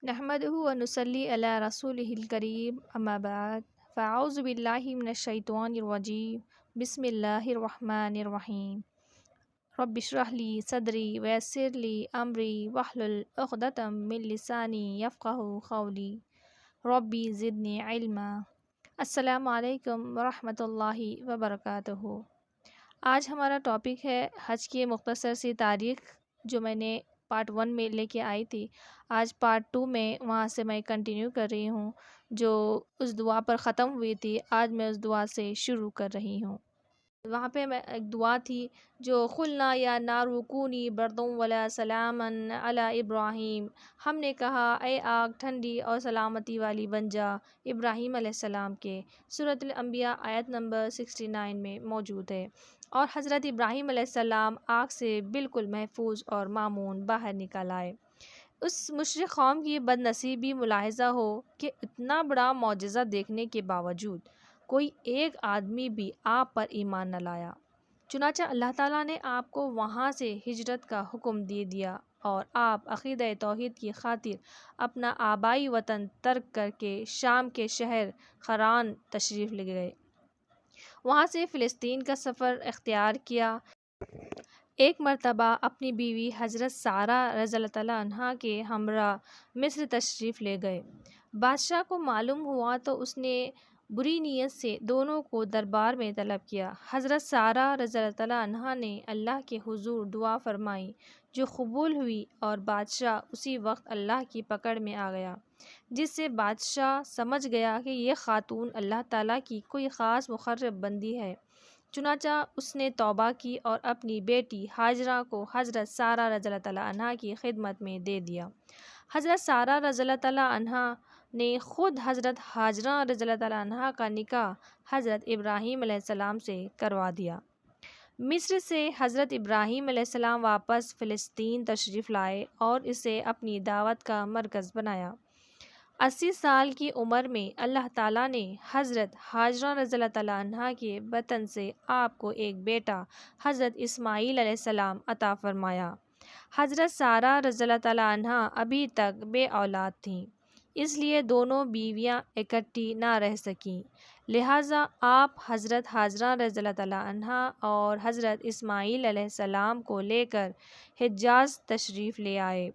نحمده ونصلي على رسوله الكريم أما بعد فأعوذ بالله من الشيطان الرجيم بسم الله الرحمن الرحيم رب اشرح لي صدري ويسر لي أمري واحلل عقدة من لساني يفقه قولي ربي زدني علما۔ السلام علیکم ورحمۃ اللہ وبرکاتہ۔ آج ہمارا ٹاپک ہے حج کی مختصر سی تاریخ، جو میں نے پارٹ 1 میں لے کے آئی تھی۔ آج پارٹ 2 میں وہاں سے میں کنٹینیو کر رہی ہوں، جو اس دعا پر ختم ہوئی تھی۔ آج میں اس دعا سے شروع کر رہی ہوں۔ وہاں پہ میں ایک دعا تھی جو قلنا یا نار کونی بردوں ولا سلاما علی ابراہیم۔ ہم نے کہا اے آگ ٹھنڈی اور سلامتی والی بن جا ابراہیم علیہ السلام کے۔ سورۃ الانبیاء آیت نمبر 69 میں موجود ہے۔ اور حضرت ابراہیم علیہ السلام آگ سے بالکل محفوظ اور مامون باہر نکل آئے۔ اس مشرک قوم کی بد نصیبی ملاحظہ ہو کہ اتنا بڑا معجزہ دیکھنے کے باوجود کوئی ایک آدمی بھی آپ پر ایمان نہ لایا۔ چنانچہ اللہ تعالیٰ نے آپ کو وہاں سے ہجرت کا حکم دے دیا اور آپ عقیدہ توحید کی خاطر اپنا آبائی وطن ترک کر کے شام کے شہر خران تشریف لے گئے۔ وہاں سے فلسطین کا سفر اختیار کیا۔ ایک مرتبہ اپنی بیوی حضرت سارہ رضی اللہ تعالیٰ عنہا کے ہمراہ مصر تشریف لے گئے۔ بادشاہ کو معلوم ہوا تو اس نے بری نیت سے دونوں کو دربار میں طلب کیا۔ حضرت سارہ رضی اللہ تعالیٰ عنہا نے اللہ کے حضور دعا فرمائی، جو قبول ہوئی، اور بادشاہ اسی وقت اللہ کی پکڑ میں آ گیا، جس سے بادشاہ سمجھ گیا کہ یہ خاتون اللہ تعالیٰ کی کوئی خاص مقرب بندی ہے۔ چنانچہ اس نے توبہ کی اور اپنی بیٹی ہاجرہ کو حضرت سارہ رضی اللہ تعالیٰ عنہا کی خدمت میں دے دیا۔ حضرت سارہ رضی اللہ تعالیٰ عنہا نے خود حضرت ہاجرہ رضی اللہ تعالیٰ عنہا کا نکاح حضرت ابراہیم علیہ السلام سے کروا دیا۔ مصر سے حضرت ابراہیم علیہ السلام واپس فلسطین تشریف لائے اور اسے اپنی دعوت کا مرکز بنایا۔ 80 سال کی عمر میں اللہ تعالیٰ نے حضرت ہاجرہ رضی اللہ تعالیٰ عنہا کے بطن سے آپ کو ایک بیٹا حضرت اسماعیل علیہ السلام عطا فرمایا۔ حضرت سارہ رضی اللہ تعالیٰ عنہا ابھی تک بے اولاد تھیں، اس لیے دونوں بیویاں اکٹھی نہ رہ سکیں، لہٰذا آپ حضرت ہاجرہ رضی اللہ تعالیٰ عنہا اور حضرت اسماعیل علیہ السلام کو لے کر حجاز تشریف لے آئے،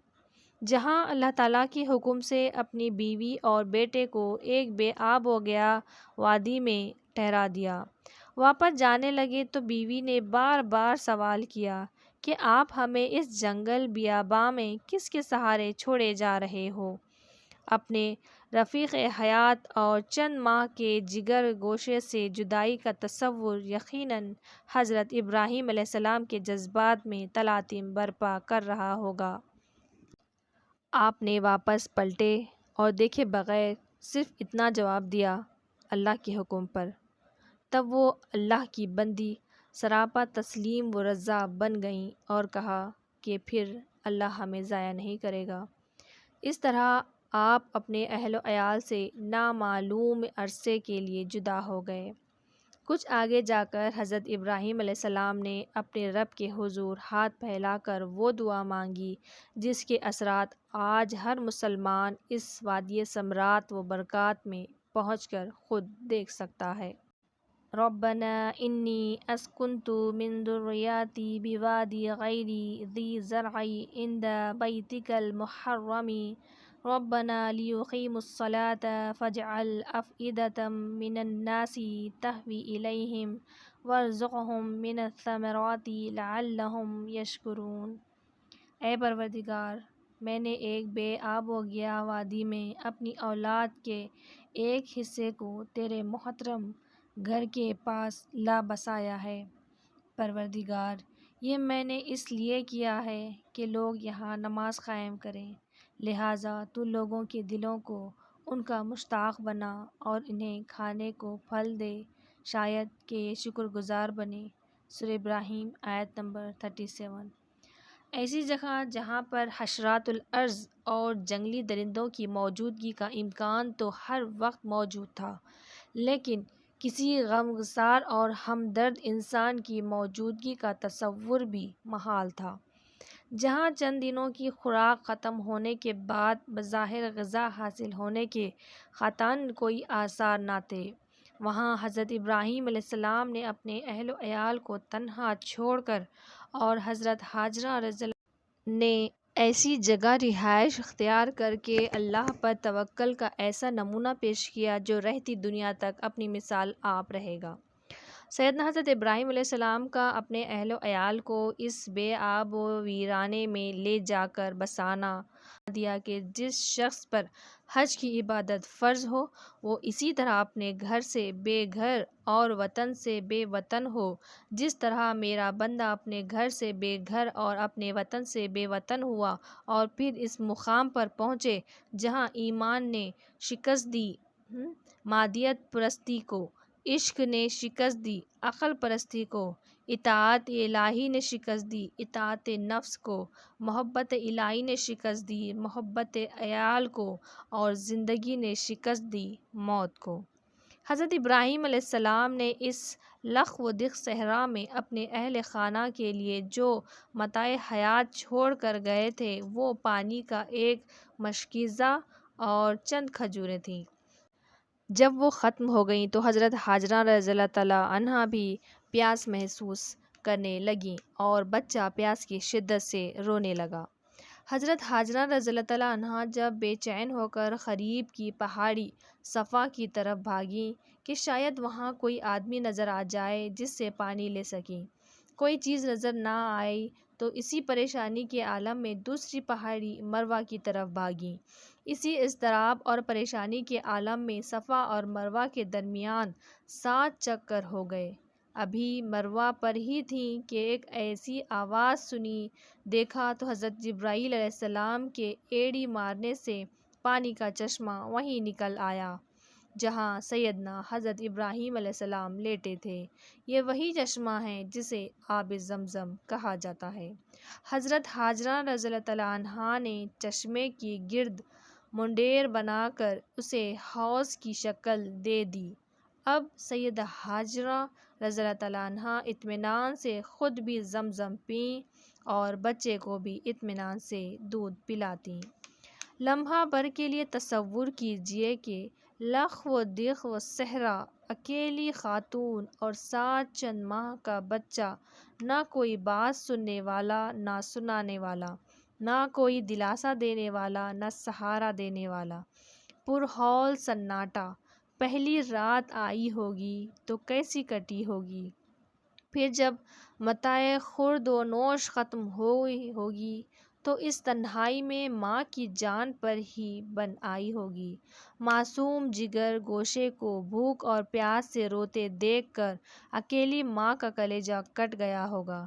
جہاں اللہ تعالیٰ کے حکم سے اپنی بیوی اور بیٹے کو ایک بے آب و گیا وادی میں ٹھہرا دیا۔ واپس جانے لگے تو بیوی نے بار بار سوال کیا کہ آپ ہمیں اس جنگل بیاباں میں کس کے سہارے چھوڑے جا رہے ہو؟ اپنے رفیق حیات اور چند ماہ کے جگر گوشے سے جدائی کا تصور یقیناً حضرت ابراہیم علیہ السلام کے جذبات میں تلاطم برپا کر رہا ہوگا۔ آپ نے واپس پلٹے اور دیکھے بغیر صرف اتنا جواب دیا، اللہ کے حکم پر۔ تب وہ اللہ کی بندی سراپا تسلیم و رضا بن گئیں اور کہا کہ پھر اللہ ہمیں ضائع نہیں کرے گا۔ اس طرح آپ اپنے اہل و عیال سے نامعلوم عرصے کے لیے جدا ہو گئے۔ کچھ آگے جا کر حضرت ابراہیم علیہ السلام نے اپنے رب کے حضور ہاتھ پھیلا کر وہ دعا مانگی جس کے اثرات آج ہر مسلمان اس وادی ثمرات و برکات میں پہنچ کر خود دیکھ سکتا ہے۔ ربنا انی اسکنت من ذریتی بوادی غیر ذی زرع عند بیتک المحرم ربنا لیقیموا الصلاة فاجعل افئدة من الناس تهوی الیہم وارزقهم من الثمرات لعلهم یشکرون۔ اے پروردگار، میں نے ایک بے آب و گیا وادی میں اپنی اولاد کے ایک حصے کو تیرے محترم گھر کے پاس لا بسایا ہے۔ پروردگار، یہ میں نے اس لیے کیا ہے کہ لوگ یہاں نماز قائم کریں، لہٰذا تو لوگوں کے دلوں کو ان کا مشتاق بنا اور انہیں کھانے کو پھل دے، شاید کہ یہ شکر گزار بنے۔ سورہ ابراہیم آیت نمبر 37۔ ایسی جگہ جہاں پر حشرات الارض اور جنگلی درندوں کی موجودگی کا امکان تو ہر وقت موجود تھا، لیکن کسی غمگسار اور ہمدرد انسان کی موجودگی کا تصور بھی محال تھا۔ جہاں چند دنوں کی خوراک ختم ہونے کے بعد بظاہر غذا حاصل ہونے کے قطعاً کوئی آثار نہ تھے، وہاں حضرت ابراہیم علیہ السلام نے اپنے اہل و عیال کو تنہا چھوڑ کر اور حضرت ہاجرہ رضی اللہ نے ایسی جگہ رہائش اختیار کر کے اللہ پر توکل کا ایسا نمونہ پیش کیا جو رہتی دنیا تک اپنی مثال آپ رہے گا۔ سیدنا حضرت ابراہیم علیہ السلام کا اپنے اہل و عیال کو اس بے آب و ویرانے میں لے جا کر بسانا دیا کہ جس شخص پر حج کی عبادت فرض ہو وہ اسی طرح اپنے گھر سے بے گھر اور وطن سے بے وطن ہو، جس طرح میرا بندہ اپنے گھر سے بے گھر اور اپنے وطن سے بے وطن ہوا اور پھر اس مقام پر پہنچے جہاں ایمان نے شکست دی مادیت پرستی کو، عشق نے شکست دی عقل پرستی کو، اطاعت الہی نے شکست دی اطاعت نفس کو، محبت الہی نے شکست دی محبت عیال کو، اور زندگی نے شکست دی موت کو۔ حضرت ابراہیم علیہ السلام نے اس لخ و دخ صحرا میں اپنے اہل خانہ کے لیے جو متاع حیات چھوڑ کر گئے تھے وہ پانی کا ایک مشکیزہ اور چند کھجوریں تھیں۔ جب وہ ختم ہو گئیں تو حضرت ہاجرہ رضی اللہ تعالیٰ عنہا بھی پیاس محسوس کرنے لگیں اور بچہ پیاس کی شدت سے رونے لگا۔ حضرت ہاجرہ رضی اللہ تعالیٰ عنہا جب بے چین ہو کر قریب کی پہاڑی صفا کی طرف بھاگیں کہ شاید وہاں کوئی آدمی نظر آ جائے جس سے پانی لے سکیں، کوئی چیز نظر نہ آئی تو اسی پریشانی کے عالم میں دوسری پہاڑی مروہ کی طرف بھاگیں۔ اسی اضطراب اور پریشانی کے عالم میں صفا اور مروہ کے درمیان 7 چکر ہو گئے۔ ابھی مروہ پر ہی تھیں کہ ایک ایسی آواز سنی، دیکھا تو حضرت جبرائیل علیہ السلام کے ایڑی مارنے سے پانی کا چشمہ وہیں نکل آیا جہاں سیدنا حضرت ابراہیم علیہ السلام لیٹے تھے۔ یہ وہی چشمہ ہے جسے آب زمزم کہا جاتا ہے۔ حضرت ہاجرہ رضی اللہ تعالیٰ عنہا نے چشمے کی گرد منڈیر بنا کر اسے حوض کی شکل دے دی۔ اب سیدہ ہاجرہ رضی اللہ تعالیٰ عنہا اطمینان سے خود بھی زمزم پیں اور بچے کو بھی اطمینان سے دودھ پلاتی۔ لمحہ بھر کے لیے تصور کیجیے کہ لخ و دخ و صحرا، اکیلی خاتون اور 7 چند ماہ کا بچہ، نہ کوئی بات سننے والا نہ سنانے والا، نہ کوئی دلاسا دینے والا نہ سہارا دینے والا، پر ہول سناٹا۔ پہلی رات آئی ہوگی تو کیسی کٹی ہوگی، پھر جب متاع خورد و نوش ختم ہوئی ہوگی تو اس تنہائی میں ماں کی جان پر ہی بن آئی ہوگی۔ معصوم جگر گوشے کو بھوک اور پیاس سے روتے دیکھ کر اکیلی ماں کا کلیجہ کٹ گیا ہوگا۔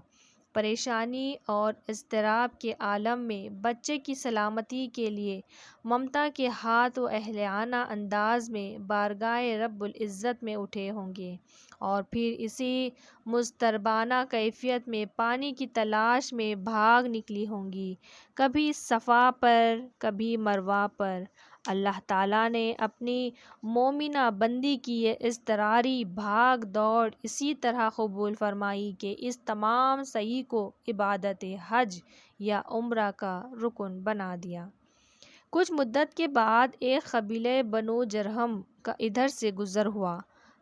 پریشانی اور اضطراب کے عالم میں بچے کی سلامتی کے لیے ممتا کے ہاتھ و اہلیانہ انداز میں بارگاہ رب العزت میں اٹھے ہوں گے اور پھر اسی مضطربانہ کیفیت میں پانی کی تلاش میں بھاگ نکلی ہوں گی، کبھی صفا پر کبھی مروہ پر۔ اللہ تعالیٰ نے اپنی مومنہ بندی کی یہ اضطراری بھاگ دوڑ اسی طرح قبول فرمائی کہ اس تمام سعی کو عبادت حج یا عمرہ کا رکن بنا دیا۔ کچھ مدت کے بعد ایک قبیلہ بنو جرہم کا ادھر سے گزر ہوا۔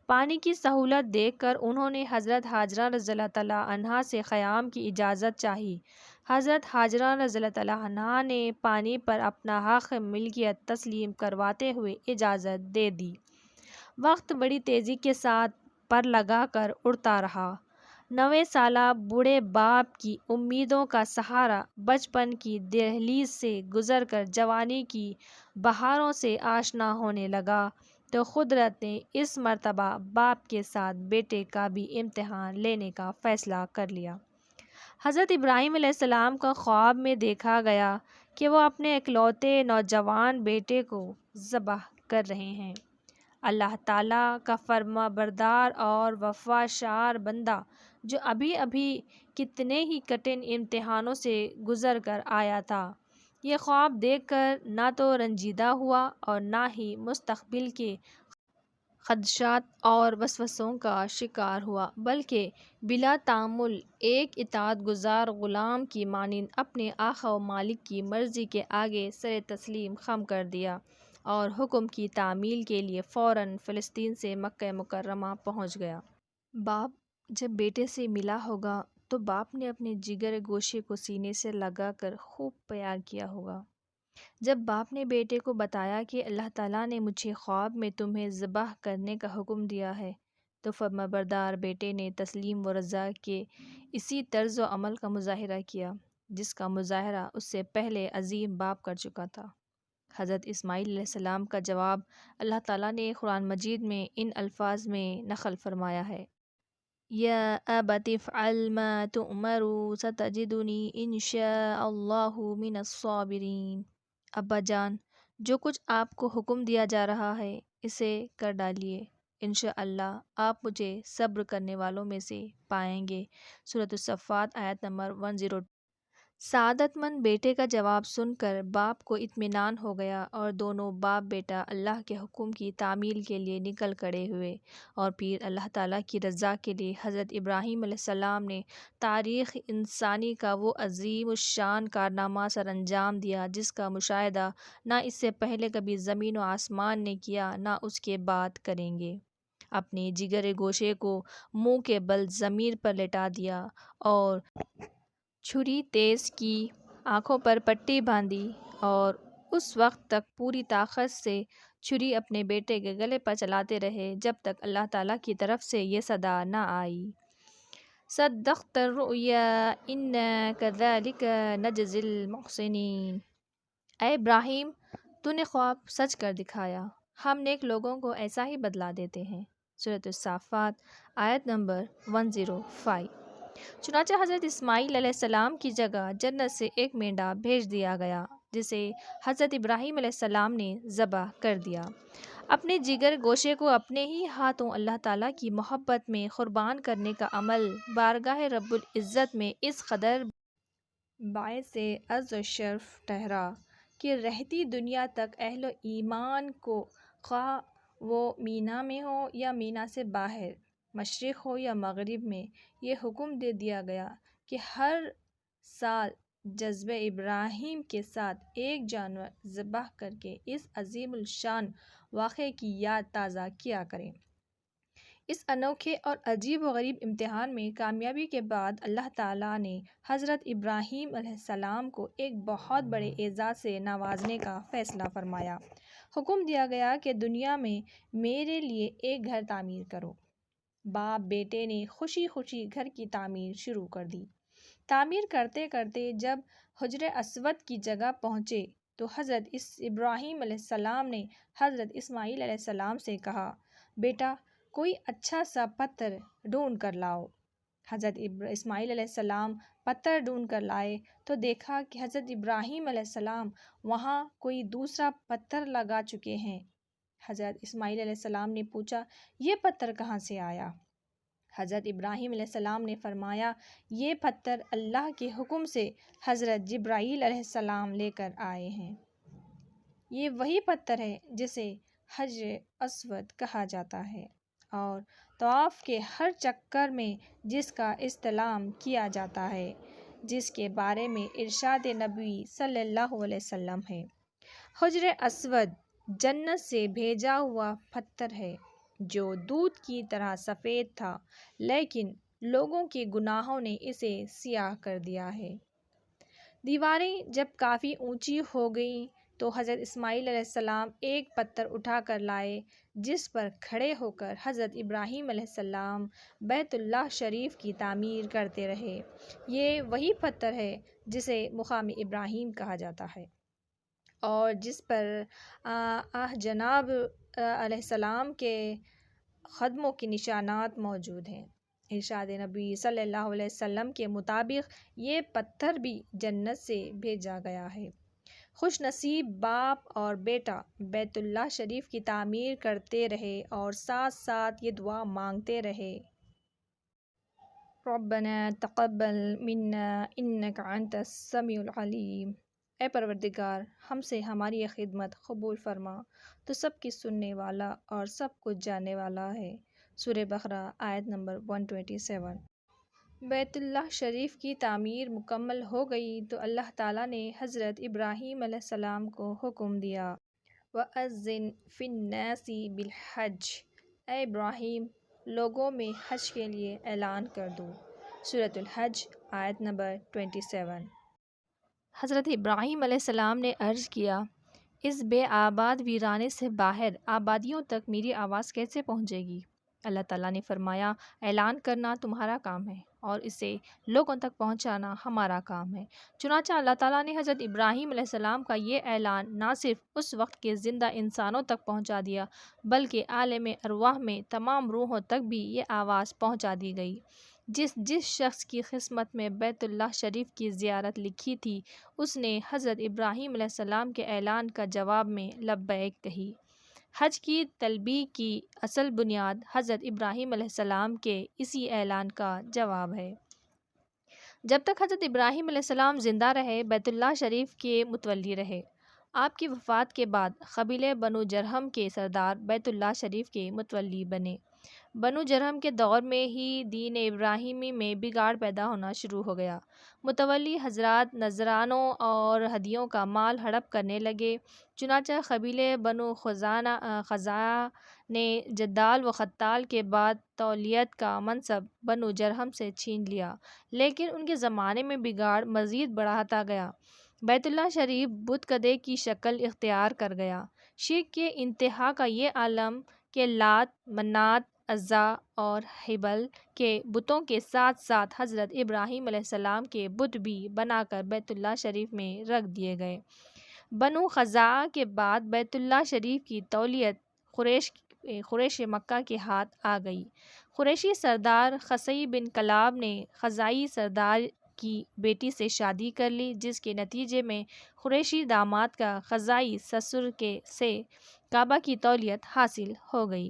پانی کی سہولت دیکھ کر انہوں نے حضرت ہاجرہ رضی اللہ تعالیٰ عنہا سے قیام کی اجازت چاہی۔ حضرت ہاجرہ رضی اللہ تعالیٰ عنہا نے پانی پر اپنا حق ملکیت تسلیم کرواتے ہوئے اجازت دے دی۔ وقت بڑی تیزی کے ساتھ پر لگا کر اڑتا رہا۔ 9 سالہ بوڑھے باپ کی امیدوں کا سہارا بچپن کی دہلیز سے گزر کر جوانی کی بہاروں سے آشنا ہونے لگا تو قدرت نے اس مرتبہ باپ کے ساتھ بیٹے کا بھی امتحان لینے کا فیصلہ کر لیا۔ حضرت ابراہیم علیہ السلام کا خواب میں دیکھا گیا کہ وہ اپنے اکلوتے نوجوان بیٹے کو ذبح کر رہے ہیں۔ اللہ تعالیٰ کا فرما بردار اور وفا شار بندہ جو ابھی ابھی کتنے ہی کٹھن امتحانوں سے گزر کر آیا تھا، یہ خواب دیکھ کر نہ تو رنجیدہ ہوا اور نہ ہی مستقبل کے خدشات اور وسوسوں کا شکار ہوا، بلکہ بلا تعمل ایک اطاعت گزار غلام کی مانند اپنے آقا و مالک کی مرضی کے آگے سر تسلیم خم کر دیا اور حکم کی تعمیل کے لیے فوراً فلسطین سے مکہ مکرمہ پہنچ گیا۔ باپ جب بیٹے سے ملا ہوگا تو باپ نے اپنے جگر گوشے کو سینے سے لگا کر خوب پیار کیا ہوگا۔ جب باپ نے بیٹے کو بتایا کہ اللہ تعالیٰ نے مجھے خواب میں تمہیں ذبح کرنے کا حکم دیا ہے، تو فرمانبردار بیٹے نے تسلیم و رضا کے اسی طرز و عمل کا مظاہرہ کیا جس کا مظاہرہ اس سے پہلے عظیم باپ کر چکا تھا۔ حضرت اسماعیل علیہ السلام کا جواب اللہ تعالیٰ نے قرآن مجید میں ان الفاظ میں نقل فرمایا ہے: یا ابت افعل ما تؤمر ستجدنی ان شاء اللہ من الصابرین۔ ابا جان، جو کچھ آپ کو حکم دیا جا رہا ہے اسے کر ڈالیے، انشاءاللہ آپ مجھے صبر کرنے والوں میں سے پائیں گے۔ سورۃ الصفات آیت نمبر 102۔ سعادت مند بیٹے کا جواب سن کر باپ کو اطمینان ہو گیا اور دونوں باپ بیٹا اللہ کے حکم کی تعمیل کے لیے نکل کھڑے ہوئے، اور پھر اللہ تعالیٰ کی رضا کے لیے حضرت ابراہیم علیہ السلام نے تاریخ انسانی کا وہ عظیم الشان کارنامہ سر انجام دیا جس کا مشاہدہ نہ اس سے پہلے کبھی زمین و آسمان نے کیا نہ اس کے بعد کریں گے۔ اپنے جگر گوشے کو منہ کے بل زمین پر لٹا دیا اور چھری تیز کی، آنکھوں پر پٹی باندھی اور اس وقت تک پوری طاقت سے چھری اپنے بیٹے کے گلے پر چلاتے رہے جب تک اللہ تعالیٰ کی طرف سے یہ صدا نہ آئی: صدقت الرؤیا انا کذلک نجزی المحسنین۔ اے ابراہیم، تو نے خواب سچ کر دکھایا، ہم نیک لوگوں کو ایسا ہی بدلہ دیتے ہیں۔ سورۃ الصافات آیت نمبر 105۔ چنانچہ حضرت اسماعیل علیہ السلام کی جگہ جنت سے ایک مینڈا بھیج دیا گیا جسے حضرت ابراہیم علیہ السلام نے ذبح کر دیا۔ اپنے جگر گوشے کو اپنے ہی ہاتھوں اللہ تعالیٰ کی محبت میں قربان کرنے کا عمل بارگاہ رب العزت میں اس قدر باعث عز و شرف ٹھہرا کہ رہتی دنیا تک اہل ایمان کو، خواہ وہ مینا میں ہو یا مینا سے باہر، مشرق ہو یا مغرب میں، یہ حکم دے دیا گیا کہ ہر سال جذبہ ابراہیم کے ساتھ ایک جانور ذبح کر کے اس عظیم الشان واقعے کی یاد تازہ کیا کریں۔ اس انوکھے اور عجیب و غریب امتحان میں کامیابی کے بعد اللہ تعالیٰ نے حضرت ابراہیم علیہ السلام کو ایک بہت بڑے اعزاز سے نوازنے کا فیصلہ فرمایا۔ حکم دیا گیا کہ دنیا میں میرے لیے ایک گھر تعمیر کرو۔ باپ بیٹے نے خوشی خوشی گھر کی تعمیر شروع کر دی۔ تعمیر کرتے کرتے جب حجر اسود کی جگہ پہنچے تو حضرت ابراہیم علیہ السلام نے حضرت اسماعیل علیہ السلام سے کہا: بیٹا، کوئی اچھا سا پتھر ڈھونڈ کر لاؤ۔ حضرت اسماعیل علیہ السلام پتھر ڈھونڈ کر لائے تو دیکھا کہ حضرت ابراہیم علیہ السلام وہاں کوئی دوسرا پتھر لگا چکے ہیں۔ حضرت اسماعیل علیہ السلام نے پوچھا: یہ پتھر کہاں سے آیا؟ حضرت ابراہیم علیہ السلام نے فرمایا: یہ پتھر اللہ کے حکم سے حضرت جبرائیل علیہ السلام لے کر آئے ہیں۔ یہ وہی پتھر ہے جسے حجر اسود کہا جاتا ہے اور طواف کے ہر چکر میں جس کا استلام کیا جاتا ہے، جس کے بارے میں ارشاد نبی صلی اللہ علیہ وسلم ہے۔ حجر اسود جنت سے بھیجا ہوا پتھر ہے جو دودھ کی طرح سفید تھا، لیکن لوگوں کے گناہوں نے اسے سیاہ کر دیا ہے۔ دیواریں جب کافی اونچی ہو گئیں تو حضرت اسماعیل علیہ السلام ایک پتھر اٹھا کر لائے جس پر کھڑے ہو کر حضرت ابراہیم علیہ السلام بیت اللہ شریف کی تعمیر کرتے رہے۔ یہ وہی پتھر ہے جسے مقام ابراہیم کہا جاتا ہے اور جس پر جناب علیہ السلام کے قدموں کے نشانات موجود ہیں۔ ارشاد نبی صلی اللہ علیہ وسلم کے مطابق یہ پتھر بھی جنت سے بھیجا گیا ہے۔ خوش نصیب باپ اور بیٹا بیت اللہ شریف کی تعمیر کرتے رہے اور ساتھ ساتھ یہ دعا مانگتے رہے: ربنا تقبل منا انک انت السمیع العلیم۔ اے پروردگار، ہم سے ہماری یہ خدمت قبول فرما، تو سب کی سننے والا اور سب کچھ جاننے والا ہے۔ سورہ بقرہ آیت نمبر 127۔ بیت اللہ شریف کی تعمیر مکمل ہو گئی تو اللہ تعالیٰ نے حضرت ابراہیم علیہ السلام کو حکم دیا، وَأَذِّن فِي النَّاسِ بِالْحَجِّ، اے ابراہیم لوگوں میں حج کے لیے اعلان کر دو۔ سورۃ الحج آیت نمبر 27۔ حضرت ابراہیم علیہ السلام نے عرض کیا، اس بے آباد ویرانے سے باہر آبادیوں تک میری آواز کیسے پہنچے گی؟ اللہ تعالیٰ نے فرمایا، اعلان کرنا تمہارا کام ہے اور اسے لوگوں تک پہنچانا ہمارا کام ہے۔ چنانچہ اللہ تعالیٰ نے حضرت ابراہیم علیہ السلام کا یہ اعلان نہ صرف اس وقت کے زندہ انسانوں تک پہنچا دیا، بلکہ عالم ارواح میں تمام روحوں تک بھی یہ آواز پہنچا دی گئی۔ جس جس شخص کی قسمت میں بیت اللہ شریف کی زیارت لکھی تھی، اس نے حضرت ابراہیم علیہ السلام کے اعلان کا جواب میں لبیک کہی۔ حج کی تلبیہ کی اصل بنیاد حضرت ابراہیم علیہ السلام کے اسی اعلان کا جواب ہے۔ جب تک حضرت ابراہیم علیہ السلام زندہ رہے، بیت اللہ شریف کے متولی رہے۔ آپ کی وفات کے بعد قبیلہ بنو جرہم کے سردار بیت اللہ شریف کے متولی بنے۔ بنو جرہم کے دور میں ہی دین ابراہیمی میں بگاڑ پیدا ہونا شروع ہو گیا۔ متولی حضرات نذرانوں اور ہدیوں کا مال ہڑپ کرنے لگے۔ چنانچہ قبیلہ بنو خزاعہ نے جدال و قتال کے بعد تولیت کا منصب بنو جرہم سے چھین لیا، لیکن ان کے زمانے میں بگاڑ مزید بڑھتا گیا۔ بیت اللہ شریف بت کدے کی شکل اختیار کر گیا۔ شرک کے انتہا کا یہ عالم کہ لات، منات، عزا اور ہبل کے بتوں کے ساتھ ساتھ حضرت ابراہیم علیہ السلام کے بت بھی بنا کر بیت اللہ شریف میں رکھ دیے گئے۔ بنو خزاعہ کے بعد بیت اللہ شریف کی تولیت قریش مکہ کے ہاتھ آ گئی۔ قریشی سردار قصی بن کلاب نے خزاعی سردار کی بیٹی سے شادی کر لی، جس کے نتیجے میں قریشی داماد کا خزاعی سسر سے کعبہ کی تولیت حاصل ہو گئی۔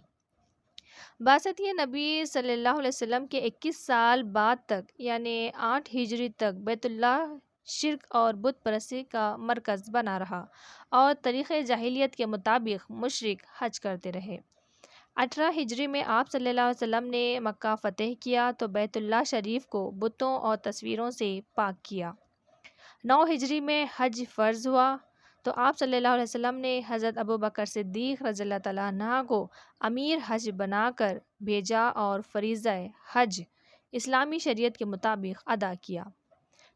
بعثت نبی صلی اللہ علیہ وسلم کے 21 سال بعد تک یعنی 8 ہجری تک بیت اللہ شرک اور بت پرستی کا مرکز بنا رہا اور طریق جاہلیت کے مطابق مشرک حج کرتے رہے۔ 18 ہجری میں آپ صلی اللہ علیہ وسلم نے مکہ فتح کیا تو بیت اللہ شریف کو بتوں اور تصویروں سے پاک کیا۔ 9 ہجری میں حج فرض ہوا تو آپ صلی اللہ علیہ وسلم نے حضرت ابوبکر صدیق رضی اللہ تعالیٰ عنہ کو امیر حج بنا کر بھیجا اور فریضہ حج اسلامی شریعت کے مطابق ادا کیا۔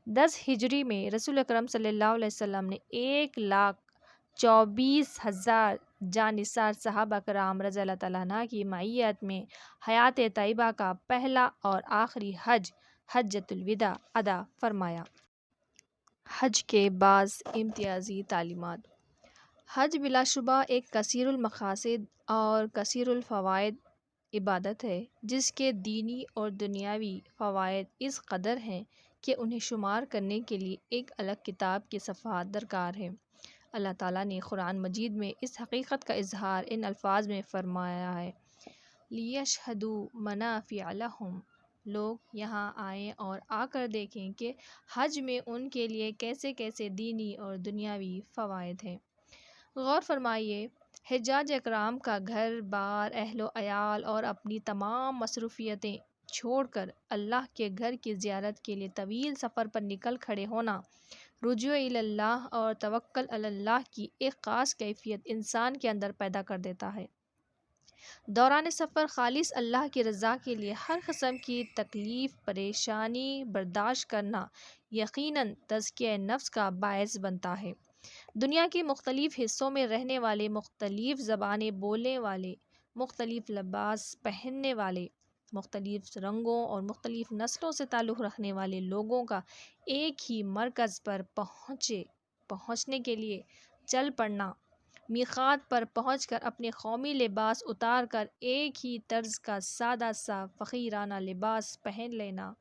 10 ہجری میں رسول اکرم صلی اللہ علیہ وسلم نے 1,24,000 جانثار صحابہ کرام رضی اللہ تعالیٰ عنہ کی معیت میں حیات طیبہ کا پہلا اور آخری حج حجۃ الوداع ادا فرمایا۔ حج کے بعض امتیازی تعلیمات۔ حج بلا شبہ ایک کثیر المقاصد اور کثیر الفوائد عبادت ہے، جس کے دینی اور دنیاوی فوائد اس قدر ہیں کہ انہیں شمار کرنے کے لیے ایک الگ کتاب کی صفحات درکار ہیں۔ اللہ تعالیٰ نے قرآن مجید میں اس حقیقت کا اظہار ان الفاظ میں فرمایا ہے، لِیَشْهَدُوا مَنَافِعَ لَهُمْ، لوگ یہاں آئیں اور آ کر دیکھیں کہ حج میں ان کے لیے کیسے کیسے دینی اور دنیاوی فوائد ہیں۔ غور فرمائیے، حجاج اکرام کا گھر بار، اہل و عیال اور اپنی تمام مصروفیتیں چھوڑ کر اللہ کے گھر کی زیارت کے لیے طویل سفر پر نکل کھڑے ہونا، رجوع الی اللہ اور توکل علی اللہ کی ایک خاص کیفیت انسان کے اندر پیدا کر دیتا ہے۔ دوران سفر خالص اللہ کی رضا کے لیے ہر قسم کی تکلیف پریشانی برداشت کرنا یقیناً تزکیہ نفس کا باعث بنتا ہے۔ دنیا کے مختلف حصوں میں رہنے والے، مختلف زبانیں بولنے والے، مختلف لباس پہننے والے، مختلف رنگوں اور مختلف نسلوں سے تعلق رکھنے والے لوگوں کا ایک ہی مرکز پر پہنچنے کے لیے چل پڑنا، میقات پر پہنچ کر اپنے قومی لباس اتار کر ایک ہی طرز کا سادہ سا فقیرانہ لباس پہن لینا،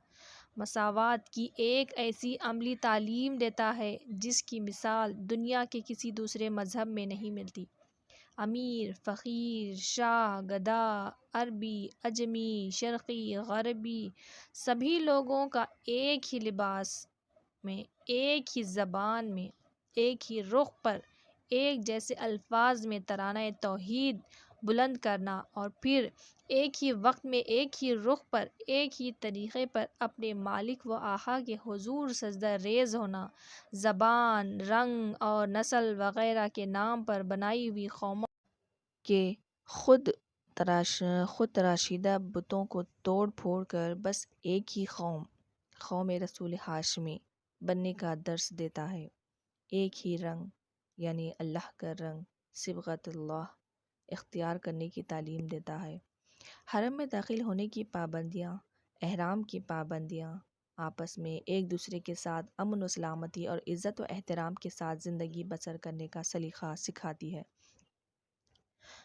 مساوات کی ایک ایسی عملی تعلیم دیتا ہے جس کی مثال دنیا کے کسی دوسرے مذہب میں نہیں ملتی۔ امیر، فقیر، شاہ، گدا، عربی، عجمی، شرقی، غربی، سبھی لوگوں کا ایک ہی لباس میں، ایک ہی زبان میں، ایک ہی رخ پر ایک جیسے الفاظ میں ترانہ توحید بلند کرنا، اور پھر ایک ہی وقت میں ایک ہی رخ پر ایک ہی طریقے پر اپنے مالک و آقا کے حضور سجدہ ریز ہونا، زبان، رنگ اور نسل وغیرہ کے نام پر بنائی ہوئی قوموں کے خود تراشیدہ بتوں کو توڑ پھوڑ کر بس ایک ہی قوم رسول ہاشمی بننے کا درس دیتا ہے۔ ایک ہی رنگ یعنی اللہ کا رنگ، صبغت اللہ اختیار کرنے کی تعلیم دیتا ہے۔ حرم میں داخل ہونے کی پابندیاں، احرام کی پابندیاں، آپس میں ایک دوسرے کے ساتھ امن و سلامتی اور عزت و احترام کے ساتھ زندگی بسر کرنے کا سلیقہ سکھاتی ہے۔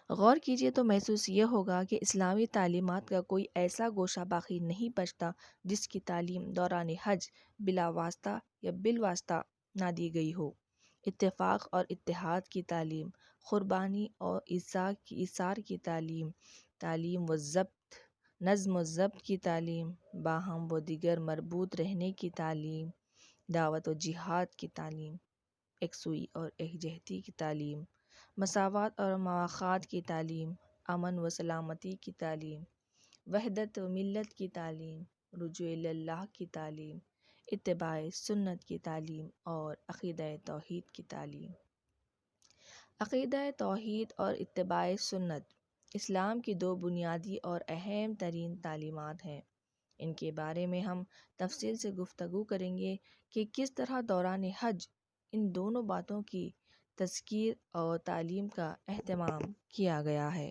غور کیجیے تو محسوس یہ ہوگا کہ اسلامی تعلیمات کا کوئی ایسا گوشہ باقی نہیں بچتا جس کی تعلیم دوران حج بلا واسطہ یا بالواسطہ نہ دی گئی ہو۔ اتفاق اور اتحاد کی تعلیم، قربانی اور ایثار کی تعلیم و ضبط، نظم و ضبط کی تعلیم، باہم و دیگر مربوط رہنے کی تعلیم، دعوت و جہاد کی تعلیم، یکسوئی اور یکجہتی کی تعلیم، مساوات اور مواخات کی تعلیم، امن و سلامتی کی تعلیم، وحدت و ملت کی تعلیم، رجوع اللہ کی تعلیم، اتباع سنت کی تعلیم اور عقیدہ توحید کی تعلیم۔ عقیدہ توحید اور اتباع سنت اسلام کی دو بنیادی اور اہم ترین تعلیمات ہیں۔ ان کے بارے میں ہم تفصیل سے گفتگو کریں گے کہ کس طرح دوران حج ان دونوں باتوں کی تذکیر اور تعلیم کا اہتمام کیا گیا ہے۔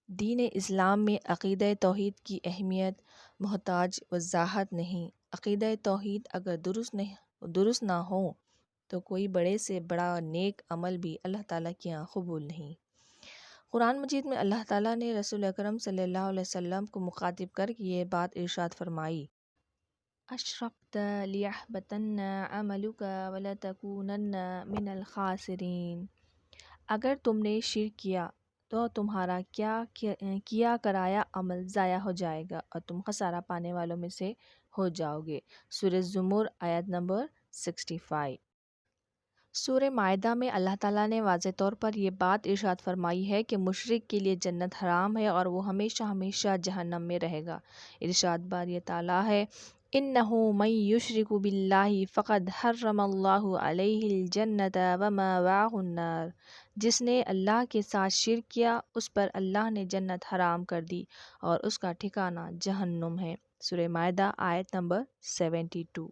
دین اسلام میں عقیدہ توحید کی اہمیت محتاج وضاحت نہیں۔ عقیدہ توحید اگر درست نہ ہو تو کوئی بڑے سے بڑا نیک عمل بھی اللہ تعالیٰ کے یہاں قبول نہیں۔ قرآن مجید میں اللہ تعالیٰ نے رسول اکرم صلی اللہ علیہ وسلم کو مخاطب کر کے یہ بات ارشاد فرمائی: اشرکت لیحبطن عملک ولتکونن من الخاسرین۔ اگر تم نے شرک کیا تو تمہارا کیا کرایا عمل ضائع ہو جائے گا اور تم خسارہ پانے والوں میں سے ہو جاؤ گے۔ سورہ زمر آیت نمبر 65۔ سورہ مائدہ میں اللہ تعالیٰ نے واضح طور پر یہ بات ارشاد فرمائی ہے کہ مشرک کے لیے جنت حرام ہے اور وہ ہمیشہ ہمیشہ جہنم میں رہے گا۔ ارشاد باری تعالیٰ ہے: اِنَّهُ مَن يُشْرِكُ بِاللَّهِ فَقَدْ حَرَّمَ اللَّهُ عَلَيْهِ الْجَنَّةَ وَمَأْوَاهُ النَّارُ۔ جس نے اللہ کے ساتھ شرک کیا اس پر اللہ نے جنت حرام کر دی اور اس کا ٹھکانہ جہنم ہے۔ سورہ مائدہ آیت نمبر 72۔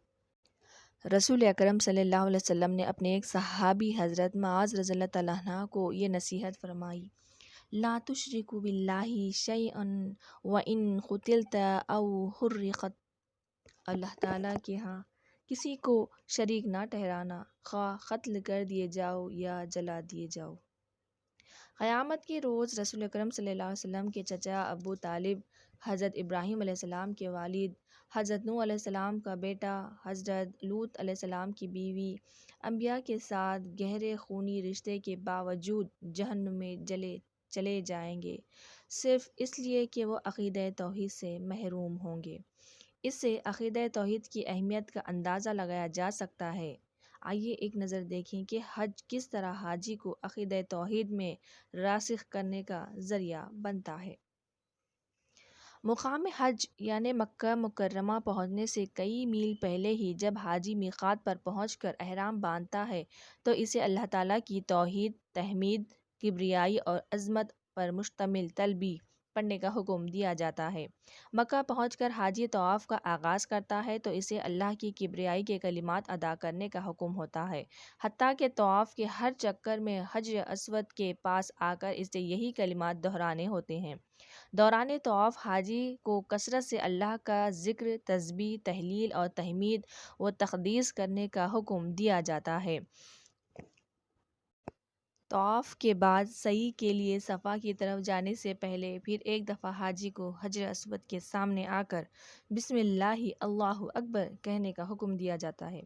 رسول اکرم صلی اللہ علیہ وسلم نے اپنے ایک صحابی حضرت معاذ رضی اللہ تعالیٰ عنہ کو یہ نصیحت فرمائی: لا تشرکوا باللہ شیئا وان قتلت او حرقت۔ اللہ تعالیٰ کے ہاں کسی کو شریک نہ ٹھہرانا، خواہ قتل کر دیے جاؤ یا جلا دیے جاؤ۔ قیامت کے روز رسول اکرم صلی اللہ علیہ وسلم کے چچا ابو طالب، حضرت ابراہیم علیہ السلام کے والد، حضرت نوح علیہ السلام کا بیٹا، حضرت لوط علیہ السلام کی بیوی، انبیاء کے ساتھ گہرے خونی رشتے کے باوجود جہنم میں چلے جائیں گے، صرف اس لیے کہ وہ عقیدہ توحید سے محروم ہوں گے۔ اس سے عقیدہ توحید کی اہمیت کا اندازہ لگایا جا سکتا ہے۔ آئیے ایک نظر دیکھیں کہ حج کس طرح حاجی کو عقیدہ توحید میں راسخ کرنے کا ذریعہ بنتا ہے۔ مقام حج یعنی مکہ مکرمہ پہنچنے سے کئی میل پہلے ہی جب حاجی میقات پر پہنچ کر احرام باندھتا ہے تو اسے اللہ تعالیٰ کی توحید، تحمید، کبریائی اور عظمت پر مشتمل تلبیہ پڑھنے کا حکم دیا جاتا ہے۔ مکہ پہنچ کر حاجی طواف کا آغاز کرتا ہے تو اسے اللہ کی کبریائی کے کلمات ادا کرنے کا حکم ہوتا ہے، حتیٰ کہ طواف کے ہر چکر میں حجر اسود کے پاس آ کر اسے یہی کلمات دہرانے ہوتے ہیں۔ دوران طواف حاجی کو کثرت سے اللہ کا ذکر، تسبیح، تہلیل اور تحمید و تقدیس کرنے کا حکم دیا جاتا ہے۔ طواف کے بعد سعی کے لیے صفا کی طرف جانے سے پہلے پھر ایک دفعہ حاجی کو حجر اسود کے سامنے آ کر بسم اللہ اللہ اکبر کہنے کا حکم دیا جاتا ہے۔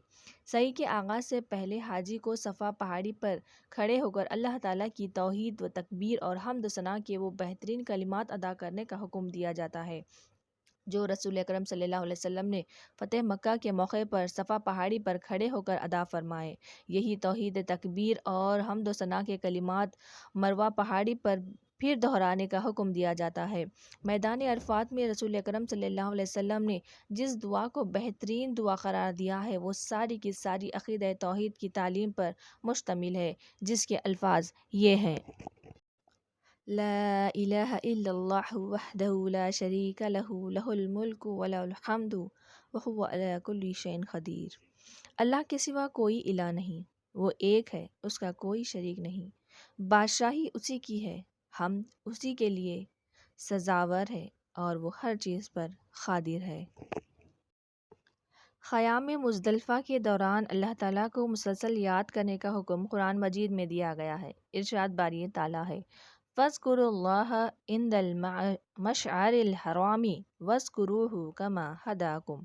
سعی کے آغاز سے پہلے حاجی کو صفا پہاڑی پر کھڑے ہو کر اللہ تعالیٰ کی توحید و تکبیر اور حمد و ثنا کے وہ بہترین کلمات ادا کرنے کا حکم دیا جاتا ہے جو رسول اکرم صلی اللہ علیہ وسلم نے فتح مکہ کے موقع پر صفا پہاڑی پر کھڑے ہو کر ادا فرمائے۔ یہی توحید تکبیر اور حمد و ثنا کے کلمات مروہ پہاڑی پر پھر دہرانے کا حکم دیا جاتا ہے۔ میدان عرفات میں رسول اکرم صلی اللہ علیہ وسلم نے جس دعا کو بہترین دعا قرار دیا ہے وہ ساری کی ساری عقیدہ توحید کی تعلیم پر مشتمل ہے، جس کے الفاظ یہ ہیں: لا الہ الا اللہ وحدہ لا شریک لہ لہ الملک ولہ الحمد وہو علی کل شیء قدیر۔ اللہ کے سوا کوئی الہ نہیں، وہ ایک ہے، اس کا کوئی شریک نہیں، بادشاہی اسی کی ہے، حمد اسی کے لیے سزاور ہے اور وہ ہر چیز پر قادر ہے۔ قیام مزدلفہ کے دوران اللہ تعالیٰ کو مسلسل یاد کرنے کا حکم قرآن مجید میں دیا گیا ہے۔ ارشاد باری تعالیٰ ہے: فاذکروا اللہ عند المشعر الحرام واذکروہ کما ھداکم۔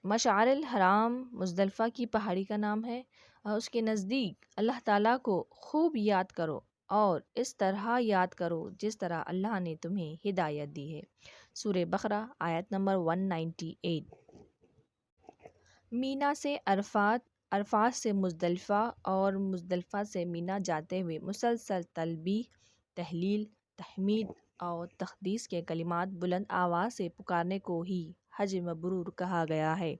مشعر الحرام مزدلفہ کی پہاڑی کا نام ہے، اور اس کے نزدیک اللہ تعالیٰ کو خوب یاد کرو اور اس طرح یاد کرو جس طرح اللہ نے تمہیں ہدایت دی ہے۔ سورہ بقرہ آیت نمبر 198۔ مینا سے عرفات، عرفات سے مزدلفہ اور مزدلفہ سے مینا جاتے ہوئے مسلسل تسبیح، تہلیل، تحمید اور تقدیس کے کلمات بلند آواز سے پکارنے کو ہی حج مبرور کہا گیا ہے۔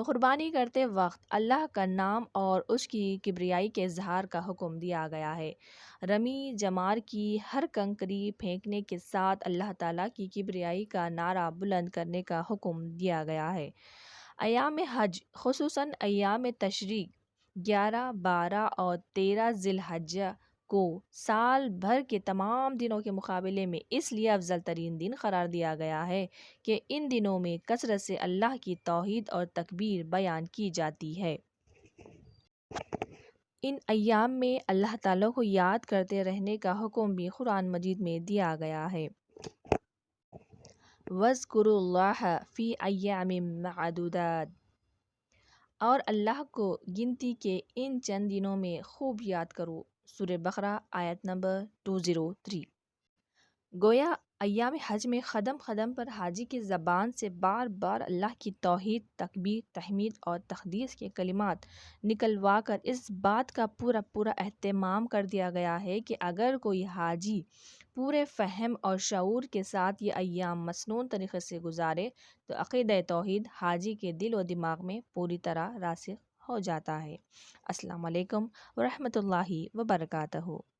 قربانی کرتے وقت اللہ کا نام اور اس کی کبریائی کے اظہار کا حکم دیا گیا ہے۔ رمی جمار کی ہر کنکری پھینکنے کے ساتھ اللہ تعالیٰ کی کبریائی کا نعرہ بلند کرنے کا حکم دیا گیا ہے۔ ایام حج خصوصاً ایام تشریق 11، 12 اور 13 ذی الحجہ کو سال بھر کے تمام دنوں کے مقابلے میں اس لیے افضل ترین دن قرار دیا گیا ہے کہ ان دنوں میں کثرت سے اللہ کی توحید اور تکبیر بیان کی جاتی ہے۔ ان ایام میں اللہ تعالیٰ کو یاد کرتے رہنے کا حکم بھی قرآن مجید میں دیا گیا ہے۔ وَاذْكُرُوا اللَّهَ فِي أَيَّامٍ مَّعْدُودَاتٍ، اور اللہ کو گنتی کے ان چند دنوں میں خوب یاد کرو۔ سورہ بقرہ آیت نمبر 203۔ گویا ایام حج میں قدم قدم پر حاجی کی زبان سے بار بار اللہ کی توحید، تکبیر، تحمید اور تقدیس کے کلمات نکلوا کر اس بات کا پورا پورا اہتمام کر دیا گیا ہے کہ اگر کوئی حاجی پورے فہم اور شعور کے ساتھ یہ ایام مسنون طریقے سے گزارے تو عقیدہ توحید حاجی کے دل و دماغ میں پوری طرح راسخ ہو جاتا ہے۔ السلام علیکم ورحمۃ اللہ وبرکاتہ۔